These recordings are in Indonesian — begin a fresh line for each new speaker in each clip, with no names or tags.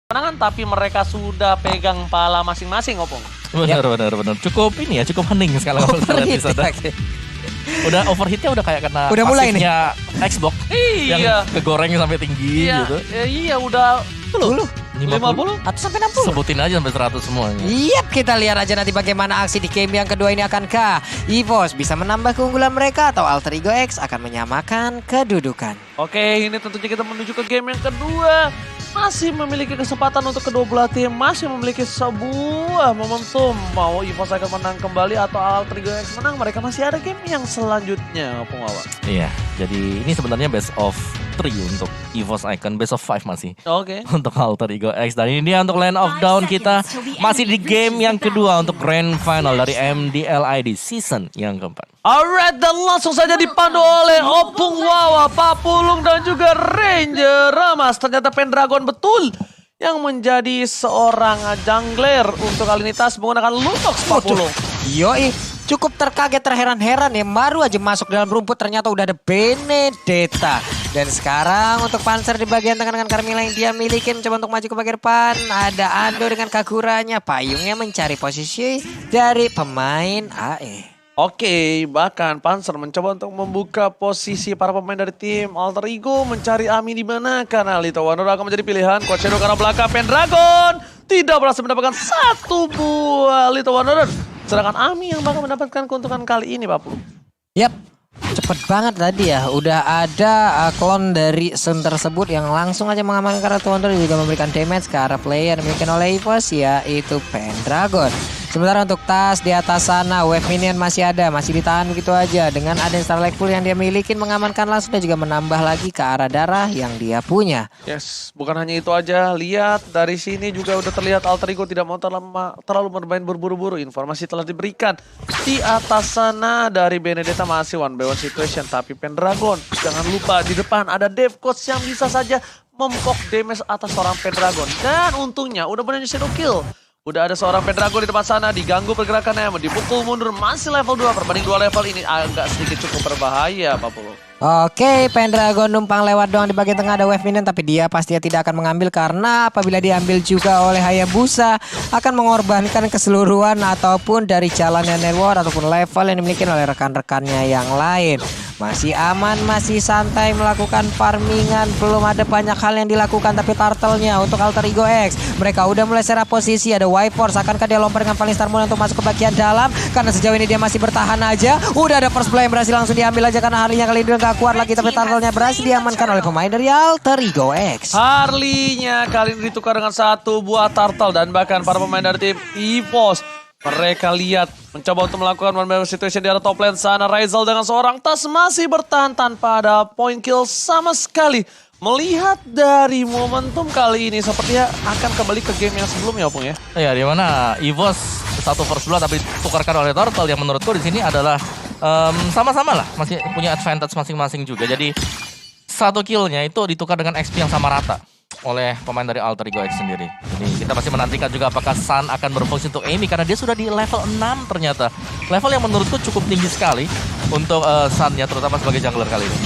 kemenangan, tapi mereka sudah pegang pala masing-masing, Opung.
Benar. Cukup ini ya, cukup hening sekali kalau kita lihat di sana. Udah overheatnya udah kayak kena
udah mulai nih
Xbox yang kegoreng sampai tinggi gitu.
Iya, udah
50 atau sampai 60.
Sebutin aja sampai 100 semuanya.
Yap, kita lihat aja nanti bagaimana aksi di game yang kedua ini. Akankah EVOS bisa menambah keunggulan mereka atau Alter Ego X akan menyamakan kedudukan?
Oke, ini tentunya kita menuju ke game yang kedua. Masih memiliki kesempatan untuk kedua belah tim, masih memiliki sebuah momentum. Mau EVOS akan menang kembali atau Alter Ego X menang, mereka masih ada game yang selanjutnya, Pengawan.
Iya, jadi ini sebenarnya best of 3 untuk EVOS Icon, best of 5 masih.
Oke.
Untuk Alter Ego X. Dan ini dia untuk Land of Dawn kita masih di game yang kedua untuk Grand Final dari MDLID season yang keempat.
Alright, dan langsung saja dipandu oleh Opung Wawa, Papulung dan juga Ranger Ramas. Ternyata Pendragon betul yang menjadi seorang jungler untuk kali ini Tas menggunakan Lunox Papulung.
Yoi, cukup terheran-heran ya, baru aja masuk dalam rumput ternyata udah ada Benedetta. Dan sekarang untuk Panzer di bagian tengah dengan Carmilla yang dia miliki mencoba untuk maju ke bagian depan. Ada Ando dengan Kaguranya, payungnya mencari posisi dari pemain AE.
Oke, bahkan Panzer mencoba untuk membuka posisi para pemain dari tim Alter Ego, mencari Ami di mana karena Lito Wanoro akan menjadi pilihan. Coach Shadow karena belakang Pendragon tidak berhasil mendapatkan satu buah Lito Wanoro. Sedangkan Ami yang bakal mendapatkan keuntungan kali ini, Pak Pulu.
Yap, cepet banget tadi ya. Udah ada klon dari Sun tersebut yang langsung aja mengamankan karena Wanoro juga memberikan damage ke arah player dimiliki oleh EVOS, yaitu Pendragon. Sementara untuk Tas di atas sana, wave minion masih ada, masih ditahan begitu aja. Dengan Aden Starlight Pool yang dia miliki mengamankan langsung dan juga menambah lagi ke arah darah yang dia punya.
Yes, bukan hanya itu aja. Lihat dari sini juga udah terlihat Alter Ego tidak mau terlalu bermain berburu-buru. Informasi telah diberikan di atas sana dari Benedetta masih 1v1 situation. Tapi Pendragon, jangan lupa di depan ada Dev Coach yang bisa saja mempok damage atas seorang Pendragon. Dan untungnya udah benar shadow kill. Udah ada seorang Pendragon di depan sana, diganggu pergerakannya, dipukul mundur, masih level 2, perbanding 2 level ini agak sedikit cukup berbahaya, Pak Pulu.
Oke, Pendragon numpang lewat doang di bagian tengah ada wave minion, tapi dia pastinya tidak akan mengambil karena apabila diambil juga oleh Hayabusa akan mengorbankan keseluruhan ataupun dari jalannya network ataupun level yang dimiliki oleh rekan-rekannya yang lain. Masih aman, masih santai melakukan farmingan, belum ada banyak hal yang dilakukan, tapi turtle-nya untuk Alter Ego X mereka udah mulai serap posisi. Ada Wipers, akankah dia lompat dengan Falling Star Moon untuk masuk ke bagian dalam? Karena sejauh ini dia masih bertahan aja. Udah ada first play yang berhasil langsung diambil aja karena Harley-nya kali ini gak kuat lagi, tapi turtle-nya berhasil diamankan oleh pemain dari Alter Ego X.
Harley-nya kali ini ditukar dengan satu buah turtle dan bahkan para pemain dari tim EVOS mereka lihat mencoba untuk melakukan one-man situation di arah top lane sana. Rizal dengan seorang Tas masih bertahan tanpa ada point kill sama sekali. Melihat dari momentum kali ini sepertinya akan kembali ke game yang sebelumnya, Opung ya.
Iya, di mana EVOS satu first blood tapi ditukarkan oleh Turtle yang menurutku di sini adalah sama-sama lah, masih punya advantage masing-masing juga. Jadi satu killnya itu ditukar dengan XP yang sama rata oleh pemain dari Alter Ego X sendiri. Jadi kita masih menantikan juga apakah Sun akan berfungsi untuk Amy karena dia sudah di level 6 ternyata. Level yang menurutku cukup tinggi sekali untuk Sun ya, terutama sebagai jungler kali ini.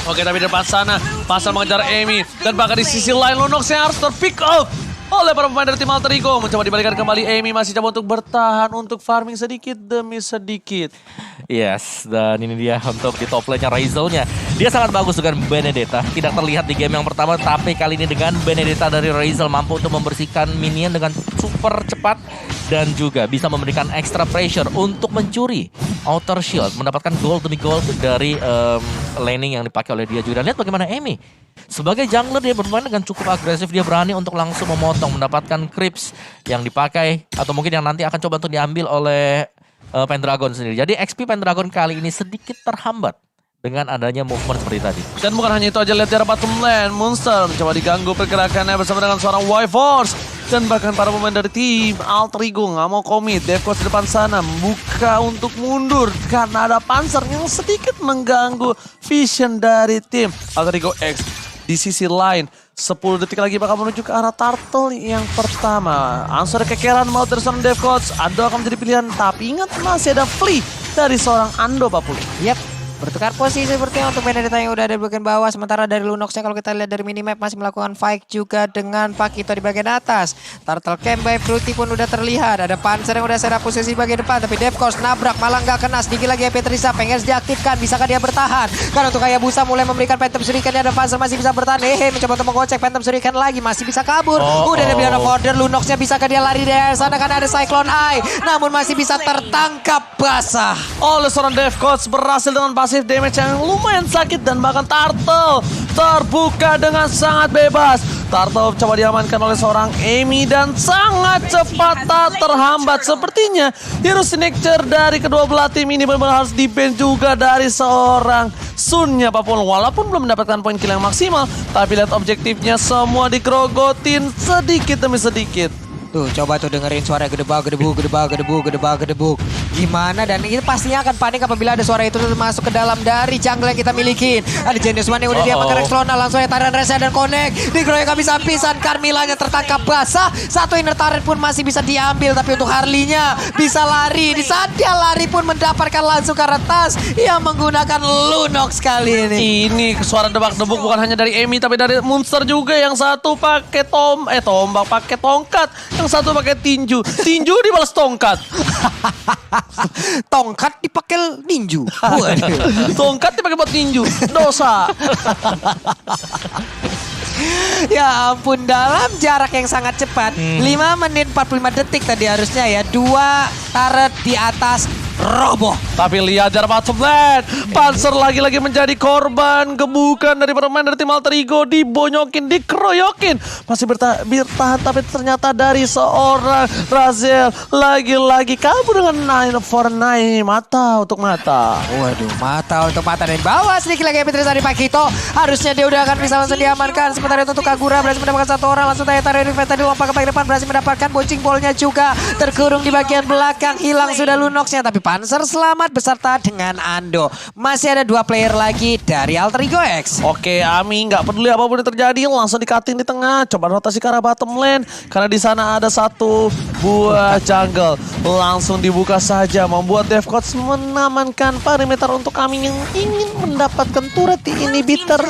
Oke, tapi di depan sana Pasal mengejar Amy dan bahkan di sisi lain Lunox yang harus terpick up oleh para pemain dari tim Alter Ego. Mencoba dibalikan kembali, Amy masih coba untuk bertahan untuk farming sedikit demi sedikit.
Yes, dan ini dia untuk di top lane-nya Rizal-nya. Dia sangat bagus dengan Benedetta. Tidak terlihat di game yang pertama, tapi kali ini dengan Benedetta dari Rizal mampu untuk membersihkan minion dengan super cepat. Dan juga bisa memberikan extra pressure untuk mencuri outer shield. Mendapatkan gold demi gold dari laning yang dipakai oleh dia juga. Dan lihat bagaimana Amy. Sebagai jungler dia bermain dengan cukup agresif. Dia berani untuk langsung memotong, mendapatkan creeps yang dipakai. Atau mungkin yang nanti akan coba untuk diambil oleh Pendragon sendiri. Jadi XP Pendragon kali ini sedikit terhambat dengan adanya movement seperti tadi.
Dan bukan hanya itu aja, lihat di arah bottom lane, Monster mencoba diganggu pergerakannya bersama dengan seorang Wifors. Dan bahkan para pemain dari tim Alter Ego nggak mau komit. Dev Coach di depan sana membuka untuk mundur karena ada Panzer yang sedikit mengganggu vision dari tim Alter Ego X. Di sisi lain, 10 detik lagi bakal menuju ke arah turtle yang pertama. Answer kekeran mau dari seorang Dev Coach. Ando akan menjadi pilihan, tapi ingat masih ada flea dari seorang Ando, Pak Puli.
Yap, Bertukar posisi sepertinya untuk Benedetta yang udah ada di bagian bawah. Sementara dari Lunoxnya kalau kita lihat dari minimap masih melakukan fight juga dengan Pakito di bagian atas. Turtle Camp by Fruity pun udah terlihat. Ada Panzer yang udah serap posisi bagian depan. Tapi Devkos nabrak malah nggak kena. Sedikit lagi Petrisa pengen diaktifkan. Bisakah dia bertahan? Karena untuk Hayabusa mulai memberikan Phantom Shuriken. Ada Panzer masih bisa bertahan. Mencoba untuk mengocek Phantom Shuriken lagi. Masih bisa kabur. Udah ada Beyond of Order. Lunoxnya bisakah dia lari dari sana karena ada Cyclone Eye. Namun masih bisa tertangkap basah
oleh seorang Devkos, berhasil dengan pasif damage yang lumayan sakit dan bahkan Turtle terbuka dengan sangat bebas. Turtle coba diamankan oleh seorang Amy dan sangat cepat tak terhambat. Sepertinya hero signature dari kedua belah tim ini benar-benar harus di-ban juga dari seorang Sunnya Papul. Walaupun belum mendapatkan poin kill yang maksimal, tapi lihat objektifnya semua dikerogotin sedikit demi sedikit.
Tuh, coba tuh dengerin suara gedebak, gedebuk. Gimana? Dan ini pastinya akan panik apabila ada suara itu masuk ke dalam dari jungle yang kita miliki. Ada Genius Man yang udah diamankan Rexlona, langsung ya taran Reza dan connect. Dikeroyok habis-habisan, Carmilla-nya tertangkap basah. Satu inner turret pun masih bisa diambil, tapi untuk Harley-nya bisa lari. Di saat dia lari pun mendapatkan langsung ke retas yang menggunakan Lunox kali ini.
Ini suara debak-debuk bukan hanya dari Amy tapi dari Monster juga. Yang satu pakai tombak, pakai tongkat. Yang satu pakai tinju. Tinju dibalas tongkat.
Tongkat dipakai ninju. Waduh.
Tongkat dipakai buat tinju. Dosa.
Ya ampun, dalam jarak yang sangat cepat 5 menit 45 detik tadi harusnya ya. 2 turret di atas roboh.
Tapi lihat jarak bottom lane. Panzer lagi-lagi menjadi korban gebukan dari pemain dari tim Alter Ego. Dibonyokin, dikeroyokin. Masih bertahan tapi ternyata dari seorang Razel lagi-lagi kabur dengan 9 for 9. Mata untuk mata.
Waduh, mata untuk mata dari bawah. Sedikit lagi Petrus dari Pakito. Harusnya dia udah akan bisa langsung diamankan. Sementara itu untuk Kagura berhasil mendapatkan 1 orang. Langsung tarik Revenge tadi lompat ke bagian depan. Berhasil mendapatkan boncing ballnya juga. Terkurung di bagian belakang. Hilang sudah Lunoxnya. Tapi Panzer selamat beserta dengan Ando. Masih ada 2 player lagi dari Alter Ego X.
Oke, Ami nggak peduli apapun yang terjadi, langsung dikatin di tengah. Coba rotasi ke arah bottom lane karena di sana ada 1 buah jungle. Langsung dibuka saja, membuat Devkos menamankan perimeter untuk Ami yang ingin mendapatkan turret di inhibitor.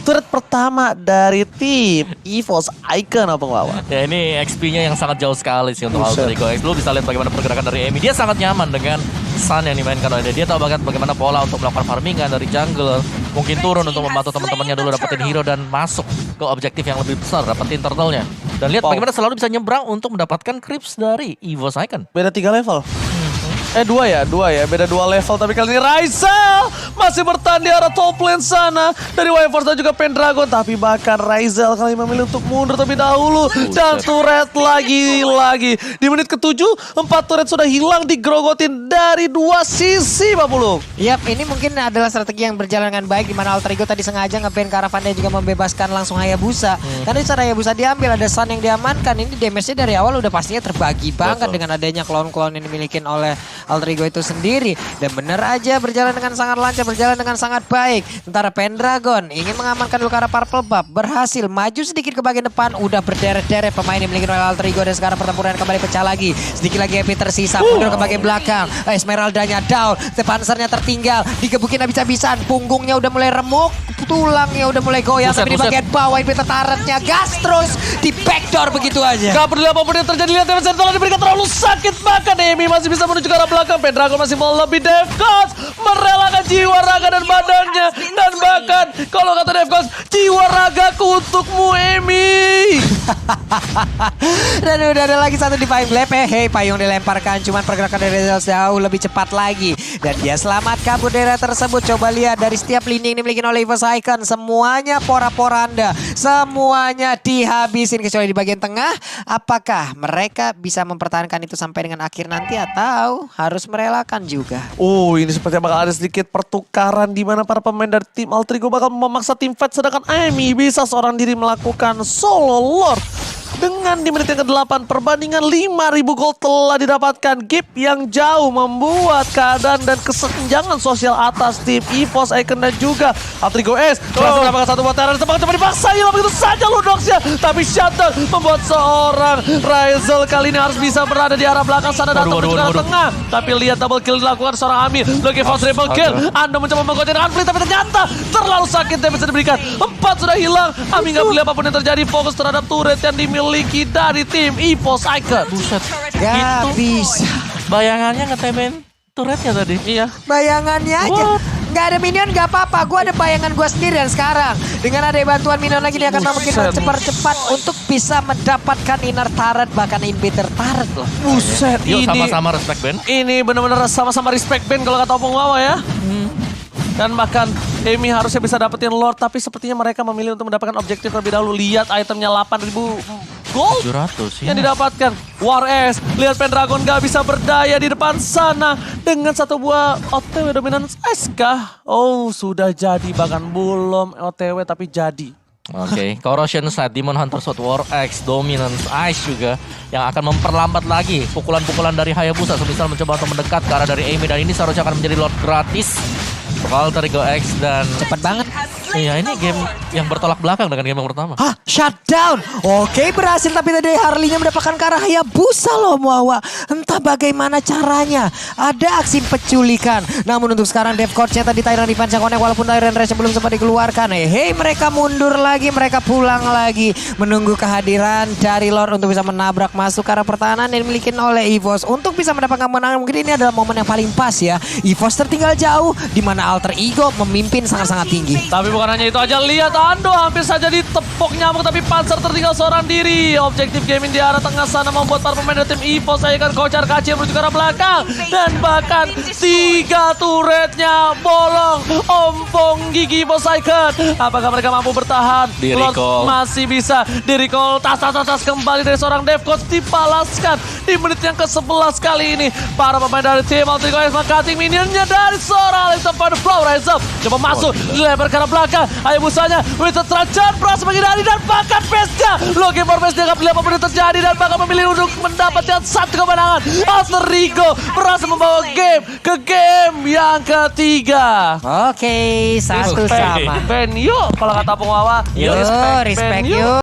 Turret pertama dari tim EVOS Icon apa ngelawan.
Ya ini XP-nya yang sangat jauh sekali sih untuk Alter Ego X. Lu bisa lihat bagaimana pergerakan dari Amy. Dia sangat nyaman dengan Sun yang dimainkan oleh dia. Tahu banget bagaimana pola untuk melakukan farmingan dari jungle. Mungkin turun untuk membantu teman-temannya dulu dapetin hero dan masuk ke objektif yang lebih besar, dapetin turtle-nya. Dan lihat bagaimana selalu bisa nyebrang untuk mendapatkan creeps dari EVOS Icon.
Beda 3 level. 2 ya, beda 2 level. Tapi kali ini Raisel masih bertahan di arah top lane sana. Dari Wyvers dan juga Pendragon. Tapi bahkan Raisel kali ini memilih untuk mundur terlebih dahulu. Dan turret lagi. Di menit ke-7, 4 turret sudah hilang digrogotin dari 2 sisi, Pak Pulung.
Yap, ini mungkin adalah strategi yang berjalan dengan baik. Di mana Alter Ego tadi sengaja nge-ban ke arah Van dan juga membebaskan langsung Hayabusa. Karena secara Hayabusa diambil, ada Sun yang diamankan. Ini damage-nya dari awal udah pastinya terbagi banget.
Betul.
Dengan adanya klon-klon yang dimiliki oleh Alter Ego itu sendiri. Dan bener aja berjalan dengan sangat lancar, berjalan dengan sangat baik. Sementara Pendragon ingin mengamankan dulu ke arah Purple Buff. Berhasil maju sedikit ke bagian depan. Udah berderet-deret pemain yang dimiliki oleh Alter Ego. Dan sekarang pertempuran kembali pecah lagi. Sedikit lagi Epi tersisa. Mundur ke bagian belakang. Esmeralda-nya down. Pansernya tertinggal. Digebukin habis-habisan. Punggungnya udah mulai remuk. Tulangnya udah mulai goyang. Tapi di bagian bawah Epi turretnya gas terus. Di backdoor begitu aja.
Gak peduli apapun yang terjadi. Lihat damage telah diberikan terlalu sakit. Bahkan Amy masih bisa menuju ke arah belakang. Pendragon masih melebihi Devkos, merelakan jiwa, raga, dan badannya. Dan bahkan kalau kata Devkos, jiwa ragaku untukmu, Amy.
Dan udah ada lagi satu di payung lepe. Payung dilemparkan, cuman pergerakan dari Razel jauh lebih cepat lagi. Dan dia selamat kabur dari area tersebut. Coba lihat dari setiap lini yang dimiliki oleh EVOS Icon. Semuanya pora-poranda. Semuanya dihabisin kecuali di bagian tengah. Apakah mereka bisa mempertahankan itu sampai dengan akhir nanti atau harus merelakan juga?
Ini sepertinya bakal ada sedikit pertukaran di mana para pemain dari tim Alter Ego bakal memaksa tim fight, sedangkan Amy bisa seorang diri melakukan solo lord. Dengan di menit yang ke-8 perbandingan 5.000 gol telah didapatkan. Gap yang jauh membuat keadaan dan kesenjangan sosial atas tim EVOS Icon dan juga Altrigo S. Berhasil mendapatkan satu buat Terran. Cepat dipaksa hilang begitu saja Ludoxnya. Tapi shutdown membuat seorang Razel kali ini harus bisa berada di arah belakang sana datang menuju ke arah tengah. Tapi lihat double kill dilakukan seorang Amir. Loki Fox triple kill. Anda mencoba menggoncang dengan Unfleet tapi ternyata terlalu sakit damage yang diberikan. 4 sudah hilang. Ami nggak peduli apapun yang terjadi. Fokus terhadap turret yang dimiliki dari tim EVOS Icon.
Buset.
Gak bisa.
Bayangannya ngetemen turretnya tadi.
Iya.
Bayangannya aja. Nggak ada minion nggak apa-apa. Gue ada bayangan gue sendiri dan sekarang dengan ada bantuan minion lagi dia akan mungkin cepat-cepat untuk bisa mendapatkan inner turret bahkan inhibitor turret loh.
Buset,
Yuk
ini
sama-sama respect Ben.
ini benar-benar sama-sama respect band kalau kata Opung Wawa ya. Dan bahkan Amy harusnya bisa dapetin Lord, tapi sepertinya mereka memilih untuk mendapatkan objektif terlebih dahulu. Lihat itemnya 8.000 gold
700
yang
ya.
didapatkan. War S, lihat Pendragon gak bisa berdaya di depan sana dengan satu buah OTW Dominance Ice kah? Oh, sudah jadi, bahkan belum OTW tapi jadi.
Oke, Corrosion Sight, Demon Hunter Sword, War X, Dominance Ice juga yang akan memperlambat lagi pukulan-pukulan dari Hayabusa semisal mencoba untuk mendekat ke arah dari Amy dan ini seharusnya akan menjadi Lord gratis untuk Alterigo X dan
Cepat banget.
iya ini game yang bertolak belakang dengan game yang pertama.
Hah, shutdown. Oke, berhasil tapi tadi Harley-nya mendapatkan ke arah Hayabusa loh Muawa. Entah bagaimana caranya. Ada aksi penculikan. Namun untuk sekarang Dev Coach-nya tadi Tyrant dipancang connect walaupun Tyrant Race belum sempat dikeluarkan. Hey, mereka mundur lagi, mereka pulang lagi. Menunggu kehadiran dari Lord untuk bisa menabrak masuk ke arah pertahanan yang dimiliki oleh EVOS. Untuk bisa mendapatkan kemenangan mungkin ini adalah momen yang paling pas ya. EVOS tertinggal jauh di mana Alter Ego memimpin sangat-sangat tinggi.
Tapi bukan hanya itu aja, lihat Ando hampir saja ditepok nyamuk tapi Panzer tertinggal seorang diri. Objektif gaming di arah tengah sana membuat para pemain dari tim EVOS akan kocar kacir menuju ke arah belakang. Dan bahkan 3 turretnya bolong. Ompong gigi EVOS Icon. Apakah mereka mampu bertahan?
Di
Lord
recall.
masih bisa di recall. Tas kembali dari seorang Devcoach dibalaskan di menit yang ke-11 kali ini. Para pemain dari tim Altrigo S meng-cutting minionnya dari seorang Alex Pada Flow. Rise up, coba masuk, dilebar ke arah belakang. Hayabusanya, with the transition, berhasil menghindari dan bahkan base-nya. Logi for base, dia nggak pilih apapun yang terjadi dan bahkan memilih untuk mendapatkan satu kemenangan. Alterigo berhasil membawa game ke game yang ketiga.
Oke, satu sama.
Ben, yuk kalau kata pengawal.
Yo, respect
Ben,
yuk.